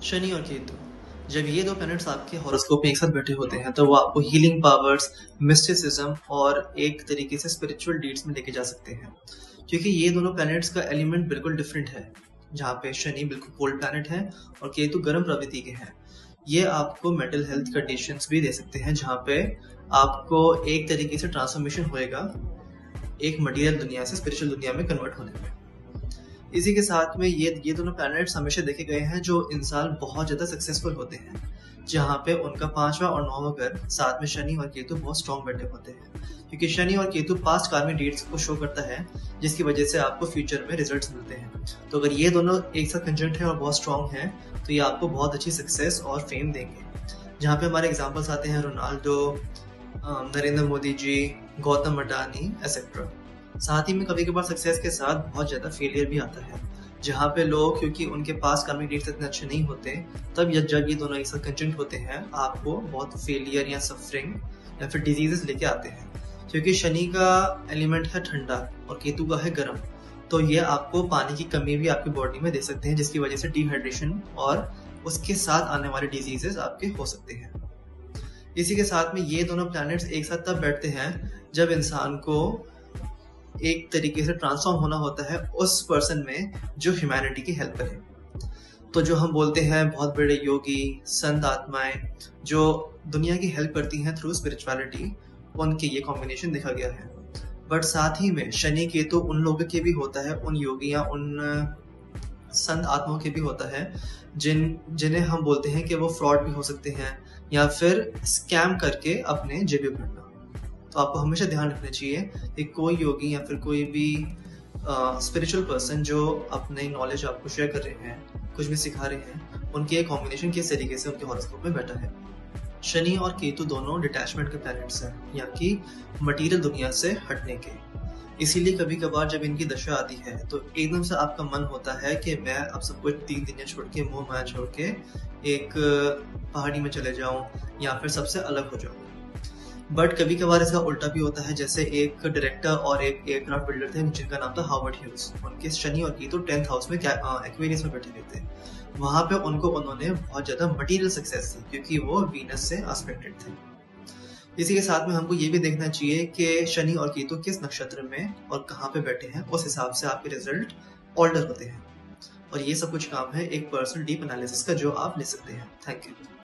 शनि और केतु, जब ये दो प्लैनेट्स आपके हॉरोस्कोप में एक साथ बैठे होते हैं तो वो आपको हीलिंग पावर्स, मिस्टिसिज्म और एक तरीके से स्पिरिचुअल डीड्स में लेके जा सकते हैं, क्योंकि ये दोनों प्लैनेट्स का एलिमेंट बिल्कुल डिफरेंट है। जहाँ पे शनि बिल्कुल कोल्ड प्लैनेट है और केतु गर्म प्रवृत्ति के हैं। ये आपको मेंटल हेल्थ कंडीशंस भी दे सकते हैं, जहाँ पे आपको एक तरीके से ट्रांसफॉर्मेशन होएगा एक मटीरियल दुनिया से स्पिरिचुअल दुनिया में कन्वर्ट होने में। इसी के साथ में ये दोनों प्लैनेट्स हमेशा देखे गए हैं जो इंसान बहुत ज़्यादा सक्सेसफुल होते हैं, जहाँ पे उनका 5वां और 9वां घर साथ में शनि और केतु बहुत स्ट्रॉन्ग बैठे होते हैं, क्योंकि शनि और केतु पास्ट कार्मिक डीड्स को शो करता है, जिसकी वजह से आपको फ्यूचर में रिजल्ट्स मिलते हैं। तो अगर ये दोनों एक साथ कंजंक्ट है और बहुत स्ट्रॉन्ग है तो ये आपको बहुत अच्छी सक्सेस और फेम देंगे। जहाँ पे हमारे एग्जाम्पल्स आते हैं रोनाल्डो, नरेंद्र मोदी जी, गौतम अडानी एसेट्रा। साथ ही में कभी कभार सक्सेस के साथ बहुत ज़्यादा फेलियर भी आता है, जहाँ पे लोग क्योंकि उनके पास कार्मिक डीड्स इतने अच्छे नहीं होते, तब जब ये दोनों एक साथ कंजंक्ट होते हैं आपको बहुत फेलियर या सफरिंग या फिर डिजीजेस लेके आते हैं। क्योंकि शनि का एलिमेंट है ठंडा और केतु का है गर्म, तो ये आपको पानी की कमी भी आपकी बॉडी में दे सकते हैं, जिसकी वजह से डिहाइड्रेशन और उसके साथ आने वाले डिजीजेस आपके हो सकते हैं। इसी के साथ में ये दोनों प्लैनेट्स एक साथ तब बैठते हैं जब इंसान को एक तरीके से ट्रांसफॉर्म होना होता है उस पर्सन में जो ह्यूमैनिटी की हेल्प करे। तो जो हम बोलते हैं बहुत बड़े योगी, संत आत्माएं जो दुनिया की हेल्प करती हैं थ्रू स्पिरिचुअलिटी, उनके ये कॉम्बिनेशन देखा गया है। बट साथ ही में शनि केतु उन लोगों के भी होता है, उन योगी या उन संत आत्माओं के भी होता है जिन्हें हम बोलते हैं कि वो फ्रॉड भी हो सकते हैं या फिर स्कैम करके अपने जेबी भरना। तो आपको हमेशा ध्यान रखना चाहिए कि कोई योगी या फिर कोई भी स्पिरिचुअल पर्सन जो अपने नॉलेज आपको शेयर कर रहे हैं, कुछ भी सिखा रहे हैं, उनके एक कॉम्बिनेशन किस तरीके से उनके हॉरोस्कोप में बैठा है। शनि और केतु दोनों डिटैचमेंट के प्लैनेट्स हैं, यानी कि मटीरियल दुनिया से हटने के। इसीलिए कभी कभार जब इनकी दशा आती है तो एकदम से आपका मन होता है कि मैं अब सब कुछ 3 दुनिया छोड़ के, मोह माया छोड़ के एक पहाड़ी में चले जाऊं या फिर सबसे अलग हो जाऊं। बट कभी कभार इसका उल्टा भी होता है, जैसे एक डायरेक्टर और एक एयरक्राफ्ट बिल्डर थे जिनका नाम था हावर्ड ह्यूज। उनके शनि और केतु 10th हाउस में एक्वेरियस में बैठे हुए थे। वहां पे उन्होंने बहुत ज्यादा मटेरियल सक्सेस थी क्योंकि वो वीनस से एस्पेक्टेड थे। इसी के साथ में हमको ये भी देखना चाहिए कि शनि और केतु किस नक्षत्र में और कहाँ पे बैठे हैं, उस हिसाब से आपके रिजल्ट ऑल्टर होते हैं। और ये सब कुछ काम है एक पर्सनल डीप एनालिसिस का जो आप ले सकते हैं। Thank you.